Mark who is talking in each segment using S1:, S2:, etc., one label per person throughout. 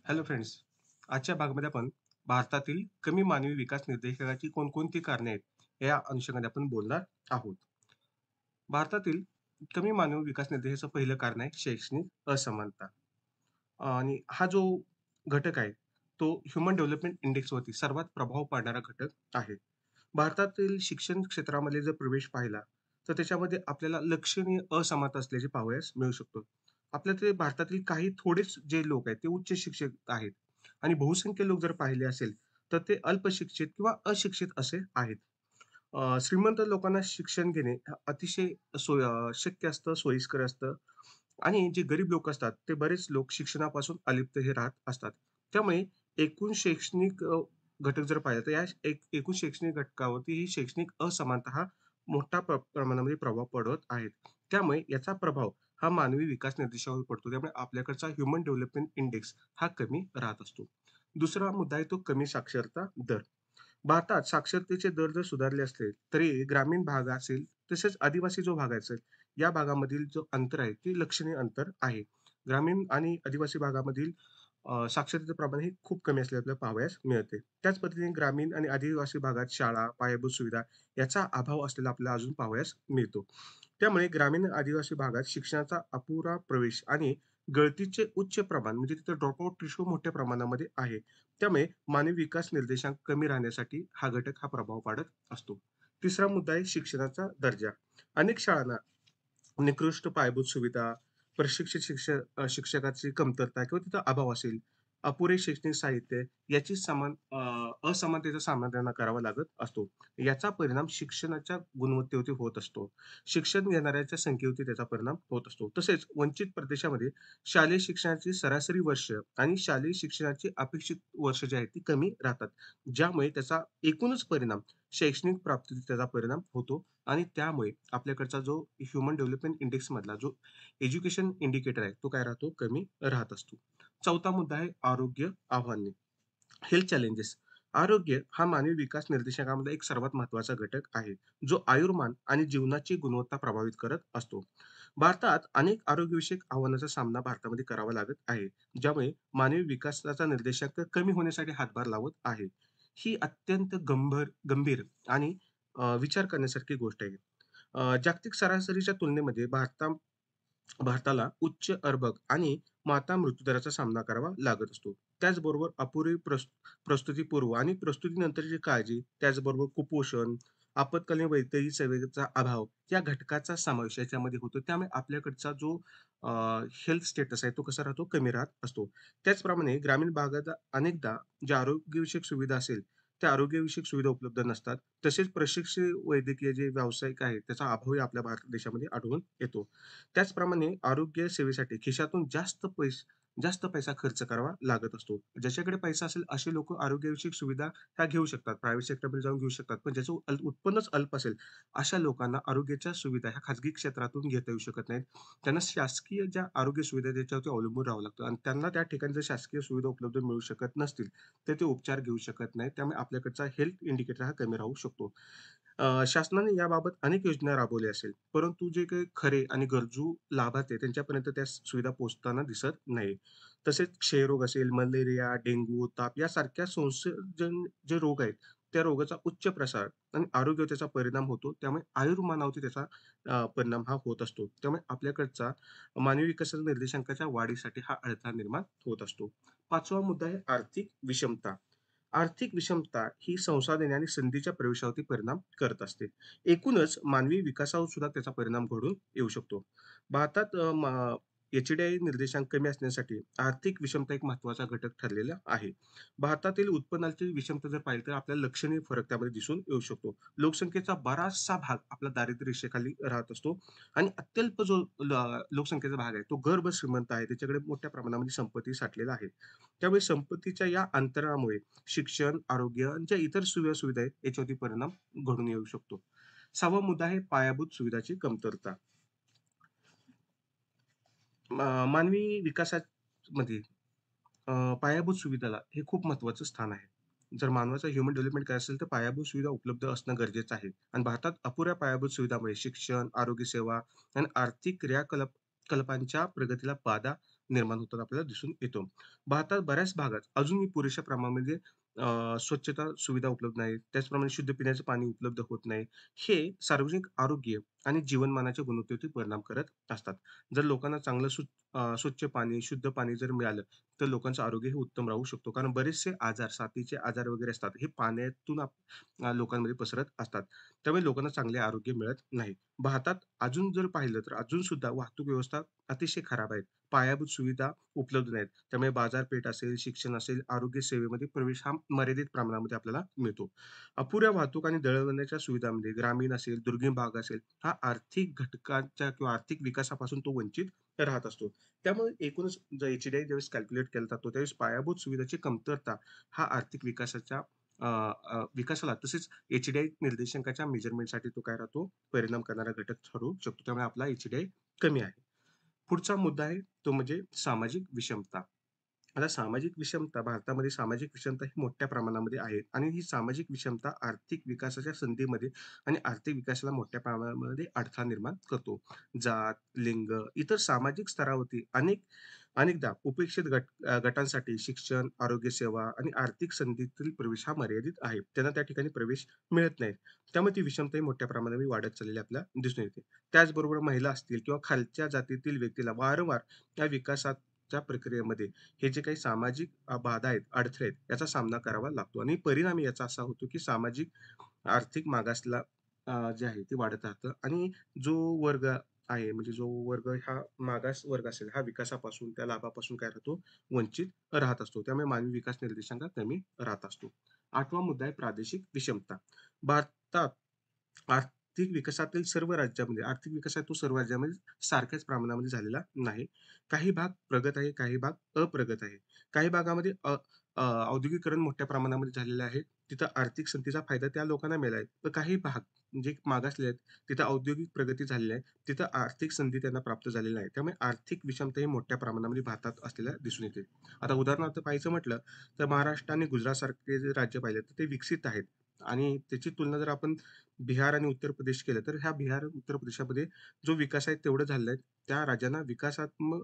S1: Hello friends. आजच्या भागामध्ये आपण भारतातील कमी मानवी विकास निर्देशकाची कोणकोणती कारणे आहेत या अनुषंगाने आपण बोलणार आहोत. भारतातील कमी मानवी विकास निर्देशाचं पहिलं कारण आहे शैक्षणिक असमानता. आणि हा जो घटक आहे तो ह्युमन डेव्हलपमेंट इंडेक्सवरती सर्वात प्रभाव पाडणारा घटक आहे. भारतातील शिक्षण क्षेत्रामध्ये जर प्रवेश पाहिला तर त्याच्यामध्ये आपल्याला लक्षणीय असमानता असल्याचे पाहावयास मिळू शकतो. आपल्या ते भारतातील काही थोडेच जे लोक आहेत ते उच्च शिक्षित आहेत आणि बहुसंख्य लोक जर पाहिले असेल तर ते अल्पशिक्षित किंवा अशिक्षित असे आहेत. श्रीमंत लोकांना शिक्षण घेणे अतिशय शक्य असतं, सोयीस्कर असतं आणि जे गरीब लोक असतात, ते बरेच लोक शिक्षणापासून अलिप्त हे राहत असतात. त्यामुळे एकूण शैक्षणिक घटक जर पाहिला, तर या एकूण शैक्षणिक घटकावरती ही शैक्षणिक असमानता हा मोठ्या प्रमाणामध्ये प्रभाव पडत आहेत. त्यामुळे याचा प्रभाव हा मानवी विकास निर्देशावर पडतो. त्यामुळे आपल्याकडचा ह्युमन डेव्हलपमेंट इंडेक्स हा कमी राहत असतो. दुसरा मुद्दा आहे तो कमी साक्षरता दर. भारतात साक्षरतेचे दर जर सुधारले असले, तरी ग्रामीण भाग असेल, तसेच आदिवासी जो भाग असेल, या भागामधील जो अंतर आहे, ते लक्षणीय अंतर आहे. ग्रामीण आणि आदिवासी भागामधील साक्षरतेचं प्रमाण हे खूप कमी असलेले आपल्याला पाहावयास मिळते. त्याच पद्धतीने ग्रामीण आणि आदिवासी भागात शाळा, पायाभूत सुविधा याचा अभाव असलेला आपल्याला अजून पाहावयास मिळतो. त्यामुळे ग्रामीण आणि आदिवासी भागात शिक्षणाचा अपुरा प्रवेश आणि गळतीचे उच्च प्रमाण म्हणजे तिथं ड्रॉपआउट रेशो मोठ्या प्रमाणामध्ये आहे. त्यामुळे मानवी विकास निर्देशांक कमी राहण्यासाठी हा घटक हा प्रभाव पाडत असतो. तिसरा मुद्दा आहे शिक्षणाचा दर्जा. अनेक शाळांना निकृष्ट पायाभूत सुविधा, प्रशिक्षित शिक्षकाची कमतरता किंवा तिथं अभाव असेल, अपुरे शैक्षणिक साहित्य याची असमानतेचा सामना त्यांना करावा लागत असतो. याचा परिणाम शिक्षणाच्या गुणवत्तेवरती होत असतो. शिक्षण घेणाऱ्यांच्या संख्येवरती त्याचा परिणाम होत असतो. तसेच वंचित प्रदेशामध्ये शालेय शिक्षणाची सरासरी वर्ष आणि शालेय शिक्षणाची अपेक्षित वर्ष जी आहेत ती कमी राहतात. ज्यामुळे त्याचा एकूणच परिणाम शैक्षणिक प्राप्तीवर त्याचा परिणाम होतो आणि त्यामुळे आपल्याकडचा जो ह्युमन डेव्हलपमेंट इंडेक्स मधला जो एज्युकेशन इंडिकेटर आहे, तो काय राहतो? कमी राहत असतो. चौथा मुद्दा आहे आरोग्य आव्हाने, हेल्थ चॅलेंजेस. आरोग्य हा मानवी विकास निर्देशकामध्ये एक सर्वात महत्त्वाचा घटक आहे, जो आयुर्मान आणि जीवनाची गुणवत्ता प्रभावित करत असतो. भारतात अनेक आरोग्यविषयक आव्हानांचा सामना भारतामध्ये करावा लागत आहे, ज्यामुळे मानवी विकासाचा निर्देशांक कमी होण्यासाठी हातभार लावत आहे. ही अत्यंत गंभीर आणि विचार करण्यासारखी गोष्ट आहे. जागतिक सरासरीच्या तुलनेमध्ये भारताला उच्च अर्भक आणि माता मृत्यूदराचा सामना करावा लागत असतो. त्याचबरोबर अपुरी प्रस्तुतीपूर्व आणि प्रस्तुतीनंतरची काळजी, त्याचबरोबर कुपोषण, आपत्कालीन वैद्यकीय सेवेचा अभाव या घटकाचा समावेश याच्यामध्ये होतो. त्यामुळे आपल्याकडचा जो हेल्थ स्टेटस आहे तो कसा राहतो? कमी राहत असतो. त्याचप्रमाणे ग्रामीण भागात अनेकदा ज्या आरोग्यविषयक सुविधा असेल, त्या आरोग्यविषयक सुविधा उपलब्ध नसतात. तसेच प्रशिक्षित वैद्यकीय जे व्यावसायिक आहेत, त्याचा अभावही आपल्या भारत देशामध्ये आढळून येतो. त्याचप्रमाणे आरोग्य सेवेसाठी खिशातून जास्त पैसा खर्च करावा लागत असतो. ज्याच्याकडे पैसा असेल असे लोकं आरोग्यविषयक सुविधा ह्या घेऊ शकतात. प्रायव्हेट सेक्टरमध्ये जाऊन घेऊ शकतात. पण ज्याचं उत्पन्नच अल्प असेल, अशा लोकांना आरोग्याच्या सुविधा ह्या खाजगी क्षेत्रातून घेता येऊ शकत नाहीत. त्यांना शासकीय ज्या आरोग्य सुविधा आहेत त्याच्यावरती अवलंबून राहावं लागतं आणि त्यांना त्या ठिकाणी जर शासकीय सुविधा उपलब्ध मिळू शकत नसतील, तर ते उपचार घेऊ शकत नाहीत. त्यामुळे आपल्याकडचा हेल्थ इंडिकेटर हा कमी राहू शकतो. शासनाने याबाबत अनेक योजना राबवल्या असेल, परंतु जे काही खरे आणि गरजू लाभार्थी आहेत, त्यांच्यापर्यंत त्या सुविधा पोहोचताना दिसत नाही. तसेच क्षयरोग असेल, मलेरिया, डेंग्यू, ताप यासारख्या संसर्गजन्य जे रोग आहेत, त्या रोगाचा उच्च प्रसार आणि आरोग्यावर त्याचा परिणाम होतो. त्यामुळे आयुर्मानावरती त्याचा परिणाम हा होत असतो. त्यामुळे आपल्याकडचा मानवी विकास निर्देशांकाच्या वाढीसाठी हा अडथळा निर्माण होत असतो. 5वा मुद्दा आहे आर्थिक विषमता. आर्थिक विषमता ही संसाधने आणि संधीच्या प्रवेशावरती परिणाम करत असते. एकूणच मानवी विकासावर सुद्धा त्याचा परिणाम घडून येऊ शकतो. भारतात एच-डी-आय निर्देशांक कमी असण्यासाठी आर्थिक विषमता एक महत्त्वाचा घटक ठरलेला आहे. भारतातील उत्पन्नाची विषमता जर पाहिली तर आपल्याला लक्षणीय फरक त्यामध्ये दिसून येऊ शकतो. लोकसंख्येचा बराचसा भाग आपला दारिद्र्य रेषेखाली राहत असतो आणि अत्यल्प जो लोकसंख्येचा भाग आहे, तो गर्भ श्रीमंत आहे. त्याच्याकडे मोठ्या प्रमाणामध्ये संपत्ती साठलेला आहे. त्यामुळे संपत्तीच्या या अंतरामुळे शिक्षण, आरोग्य आणि ज्या इतर सुविधा आहेत, याच्यावरती परिणाम घडून येऊ शकतो. 6वा मुद्दा आहे पायाभूत सुविधाची कमतरता. मानवी विकासामध्ये पायाभूत सुविधाला हे खूप महत्त्वाचं स्थान आहे. जर मानवाचं ह्युमन डेव्हलपमेंट करायचं असेल, तर पायाभूत सुविधा उपलब्ध असणं गरजेचं आहे. आणि भारतात अपुऱ्या पायाभूत सुविधामुळे शिक्षण, आरोग्य सेवा आणि आर्थिक कल्पांच्या प्रगतीला बाधा निर्माण होताना आपल्याला दिसून येतो. भारतात बऱ्याच भागात अजूनही पुरेशा प्रमाणामध्ये स्वच्छता सुविधा उपलब्ध नाहीत. त्याचप्रमाणे शुद्ध पिण्याचं पाणी उपलब्ध होत नाही. हे सार्वजनिक आरोग्य आणि जीवनमानाच्या गुणवत्तेवरती परिणाम करत असतात. जर लोकांना चांगलं स्वच्छ पाणी, शुद्ध पाणी जर मिळालं, तर लोकांचं आरोग्य हे उत्तम राहू शकतो. कारण बरेचसे आजार, साथीचे आजार वगैरे असतात, हे पाण्यातून लोकांमध्ये पसरत असतात. त्यामुळे लोकांना चांगले आरोग्य मिळत नाही. भारतात अजून जर पाहिलं, तर अजून सुद्धा वाहतूक व्यवस्था अतिशय खराब आहे. पायाभूत सुविधा उपलब्ध नाहीत. त्यामुळे बाजारपेठ असेल, शिक्षण असेल, आरोग्य सेवेमध्ये प्रवेश हा मर्यादित प्रमाणामध्ये आपल्याला मिळतो. अपुऱ्या वाहतूक आणि दळणवळणाच्या सुविधांमध्ये ग्रामीण असेल, दुर्गम भाग असेल, हा आर्थिक घटकांच्या किंवा आर्थिक विकासापासून तो वंचित राहत असतो. त्यामुळे एकूणच जर एचडीआय ज्यावेळेस कॅल्क्युलेट केला जातो, त्यावेळेस पायाभूत सुविधाची कमतरता हा आर्थिक विकासाच्या विकासाला तसेच एचडीआय निर्देशांकाच्या मेजरमेंटसाठी तो काय राहतो, परिणाम करणारा घटक ठरू शकतो. त्यामुळे आपला एचडीआय कमी आहे. पुढचा मुद्दा आहे तो म्हणजे सामाजिक विषमता. आता सामाजिक विषमता भारतामध्ये सामाजिक विषमता ही मोठ्या प्रमाणामध्ये आहे आणि ही सामाजिक विषमता आर्थिक विकासाच्या संधीमध्ये आणि आर्थिक विकासाला मोठ्या प्रमाणामध्ये अडथळा निर्माण करतो. जात, लिंग, इतर सामाजिक स्तरावरती अनेकदा उपेक्षित गटांसाठी शिक्षण, आरोग्य सेवा आणि आर्थिक संधीतील प्रवेश हा मर्यादित आहे. त्यांना त्या ठिकाणी प्रवेश मिळत नाही. त्यामुळे ती विषमता ही मोठ्या प्रमाणामध्ये वाढत चाललेली आपल्याला दिसून येते. त्याचबरोबर महिला असतील किंवा खालच्या जातीतील व्यक्तीला वारंवार या विकासाच्या प्रक्रियेमध्ये हे जे काही सामाजिक बाधा आहेत, अडथळे आहेत, याचा सामना करावा लागतो आणि परिणामी याचा असा होतो, की सामाजिक आर्थिक मागासला जे आहे ते वाढत राहतं आणि जो वर्ग आहे, म्हणजे जो वर्ग हा मागास वर्ग असेल, हा विकासापासून, त्या लाभापासून काय राहतो, वंचित राहत असतो. त्यामुळे मानवी विकास निर्देशांक कमी राहत असतो. 8वा मुद्दा आहे प्रादेशिक विषमता. भारतात आर्थिक विकासातील सर्व राज्यामध्ये आर्थिक विकास आहे तो सर्व राज्यामध्ये सारख्याच प्रमाणामध्ये झालेला नाही. काही भाग प्रगत आहे, काही भाग अप्रगत आहे. काही भागामध्ये औद्योगिकीकरण मोठ्या प्रमाणामध्ये झालेलं आहे. तिथं आर्थिक संधीचा फायदा त्या लोकांना मिळाला आहे. तर काही भाग जे मागासले आहेत, तिथं औद्योगिक प्रगती झालेली आहे. तिथं आर्थिक संधी त्यांना प्राप्त झालेली नाही. त्यामुळे आर्थिक विषमता ही मोठ्या प्रमाणामध्ये भारतात असलेल्या दिसून येते. आता उदाहरणार्थ पाहायचं म्हटलं, तर महाराष्ट्र आणि गुजरातसारखे जे राज्य पाहिले, तर ते विकसित आहेत आणि त्याची तुलना जर आपण बिहार आणि उत्तर प्रदेश केलं, तर ह्या बिहार, उत्तर प्रदेशामध्ये जो विकास आहे तेवढं झालेलं आहे. त्या राज्यांना विकासात्मक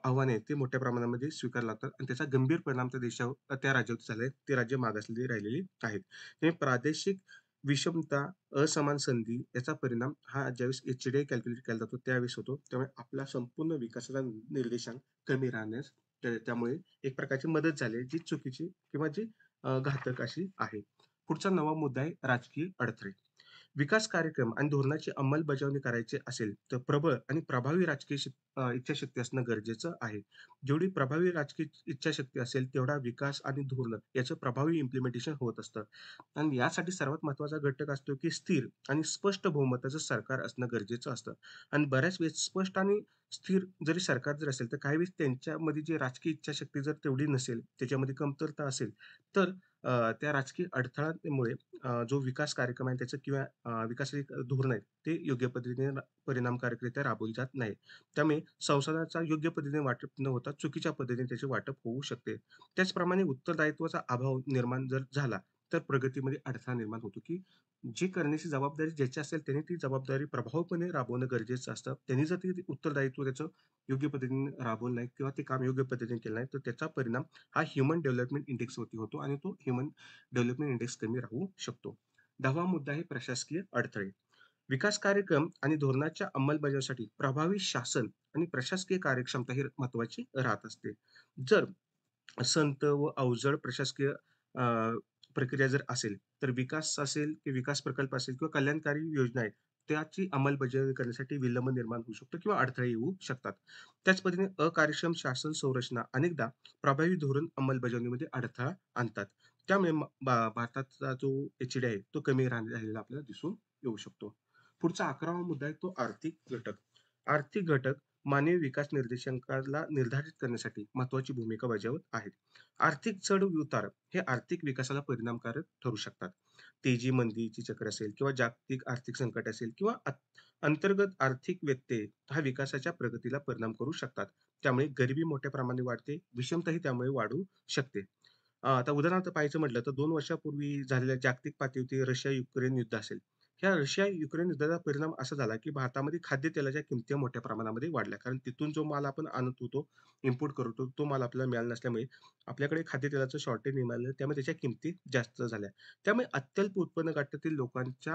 S1: आव्हाने आहेत, ते मोठ्या प्रमाणामध्ये स्वीकारावे लागतात आणि त्याचा गंभीर परिणाम त्या देशावर त्या राज्यावरती झाला आहे. ते राज्य मागासलेली राहिलेली आहेत. हे प्रादेशिक विषमता, असमान संधी याचा परिणाम हा ज्यावेळेस एचडीआय कॅल्क्युलेट केला जातो त्यावेळेस होतो. त्यामुळे आपला संपूर्ण विकासाचा निर्देशांक कमी राहण्यास त्यामुळे एक प्रकारची मदत झाली आहे, जी चुकीची किंवा जी घातक अशी आहे. पुढचा 9वा मुद्दा आहे राजकीय अडथळे. विकास कार्यक्रम आणि धोरणाची अंमलबजावणी करायची असेल, तर प्रबळ आणि प्रभावी राजकीय इच्छाशक्ती असणं गरजेचं आहे. जेवढी प्रभावी राजकीय इच्छाशक्ती असेल, तेवढा विकास आणि धोरणं याचं प्रभावी इम्प्लिमेंटेशन होत असतं. आणि यासाठी सर्वात महत्त्वाचा घटक असतो, की स्थिर आणि स्पष्ट बहुमताचं सरकार असणं गरजेचं असतं. आणि बऱ्याच वेळेस स्पष्ट आणि स्थिर जरी सरकार जर असेल, तर काही वेळेस त्यांच्यामध्ये जी राजकीय इच्छाशक्ती जर तेवढी नसेल, त्याच्यामध्ये कमतरता असेल, तर त्या राजकीय अडथळ्यामुळे जो विकास कार्यक्रम आहे त्याचं किंवा विकासाचे धोरण आहे, ते योग्य पद्धतीने परिणामकारकरित्या राबवली जात नाही. त्यामुळे संसाधनाचा योग्य पद्धतीने वाटप न होता चुकीच्या पद्धतीने त्याचे वाटप होऊ शकते. त्याचप्रमाणे उत्तरदायित्वाचा अभाव निर्माण जर झाला, तर प्रगतीमध्ये अडथळा निर्माण होतो, की जी करण्याची जबाबदारी ज्याची असेल त्याने ती जबाबदारी प्रभावीपणे राबवणं गरजेचं असतं. त्यांनी जर ते उत्तरदायित्व त्याचं योग्य पद्धतीने राबवलं नाही किंवा ते काम योग्य पद्धतीने केलं नाही, तर त्याचा परिणाम हा ह्युमन डेव्हलपमेंट इंडेक्सवरती होतो आणि तो ह्युमन डेव्हलपमेंट इंडेक्स कमी राहू शकतो. 10वा मुद्दा आहे प्रशासकीय अडथळे. विकास कार्यक्रम आणि धोरणाच्या अंमलबजावणीसाठी प्रभावी शासन आणि प्रशासकीय कार्यक्षमता ही महत्त्वाची राहत असते. जर संत व अवजड प्रशासकीय प्रक्रिया जर असेल, तर विकास असेल, की विकास प्रकल्प असेल किंवा कल्याणकारी योजना आहेत, त्याची अंमलबजावणी करण्यासाठी विलंब निर्माण होऊ शकतो किंवा अडथळे येऊ शकतात. त्याच पद्धतीने अकार्यक्षम शासन संरचना अनेकदा प्रभावी धोरण अंमलबजावणीमध्ये अडथळा आणतात. त्यामुळे भारताचा जो एचडीआय आहे, तो कमी राहिलेला आपल्याला दिसून येऊ शकतो. पुढचा 11वा मुद्दा आहे तो आर्थिक घटक. आर्थिक घटक मानवी विकास निर्देशांकाला निर्धारित करण्यासाठी महत्त्वाची भूमिका बजावत आहेत. आर्थिक चढ-उतार हे आर्थिक विकासाला परिणामकारक ठरू शकतात. तेजी मंदीची चक्र असेल किंवा जागतिक आर्थिक संकट असेल किंवा अंतर्गत आर्थिक व्यत्यय हा विकासाच्या प्रगतीला परिणाम करू शकतात. त्यामुळे गरिबी मोठ्या प्रमाणात वाढते, विषमताही त्यामुळे वाढू शकते. आता उदाहरणार्थ पाहायचं म्हटलं तर 2 वर्षापूर्वी झालेल्या जागतिक पातळीवरती रशिया-युक्रेन युद्ध असेल, ह्या रशिया-युक्रेन युद्धाचा परिणाम असा झाला, की भारतामध्ये खाद्यतेलाच्या किमती मोठ्या प्रमाणामध्ये वाढल्या. कारण तिथून जो माल आपण आणत होतो, इम्पोर्ट करत होतो, तो माल आपल्याला मिळाला नसल्यामुळे आपल्याकडे खाद्यतेलाचं शॉर्टेज निर्माण झालं. त्यामुळे त्याच्या किमती जास्त झाल्या. त्यामुळे अत्यल्प उत्पन्न गटातील लोकांच्या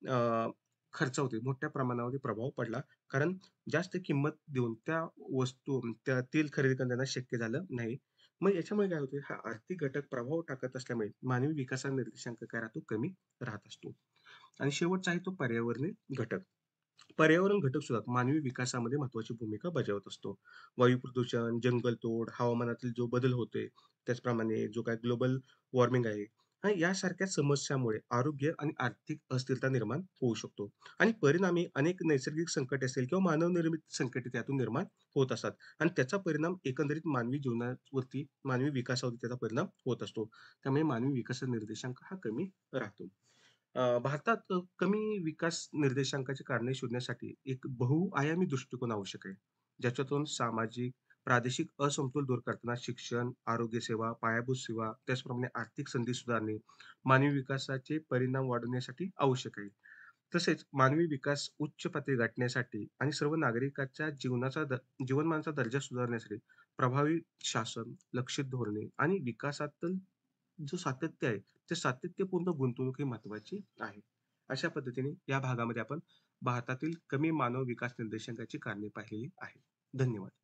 S1: अ, खर्चावरती मोठ्या प्रमाणामध्ये प्रभाव पडला. कारण जास्त किंमत देऊन त्या वस्तू त्या तेल खरेदी करणं त्यांना शक्य झालं नाही. मग याच्यामुळे काय होतं, हा आर्थिक घटक प्रभाव टाकत असल्यामुळे मानवी विकासाचा निर्देशांक काय राहतो, कमी राहत असतो. आणि शेवटचा आहे तो पर्यावरणीय घटक. पर्यावरण घटक सुद्धा मानवी विकासामध्ये महत्त्वाची भूमिका बजावत असतो. वायू प्रदूषण, जंगलतोड, हवामानातील जो बदल होतोय, त्याचप्रमाणे जो काही ग्लोबल वॉर्मिंग आहे, यासारख्या समस्यामुळे आरोग्य आणि आर्थिक अस्थिरता निर्माण होऊ शकतो. आणि परिणामी अनेक नैसर्गिक संकट असेल किंवा मानवनिर्मित संकटे त्यातून निर्माण होत असतात. आणि त्याचा परिणाम एकंदरीत मानवी जीवनावरती, मानवी विकासावरती त्याचा परिणाम होत असतो. त्यामुळे मानवी विकासाचा निर्देशांक हा कमी राहतो. भारतात कमी विकास निर्देशांकाची कारणे शोधण्यासाठी एक बहुआयामी दृष्टिकोन आवश्यक आहे. ज्याच्यातून सामाजिक, प्रादेशिक असमतोल दूर करताना शिक्षण, आरोग्य सेवा, पायाभूत सेवा, त्याचप्रमाणे आर्थिक संधी सुधारणे, मानवी विकासाचे परिणाम वाढवण्यासाठी आवश्यक आहे. तसेच मानवी विकास उच्च पातळी गाठण्यासाठी आणि सर्व नागरिकाच्या जीवनमानाचा दर्जा सुधारण्यासाठी प्रभावी शासन, लक्षित धोरणे आणि विकासातील जो सातत्य आहे, ते सातत्यपूर्ण गुंतवणूक ही महत्त्वाची आहे. अशा पद्धतीने या भागामध्ये आपण भारतातील कमी मानव विकास निर्देशांकाची कारणे पाहिलेली आहेत. धन्यवाद.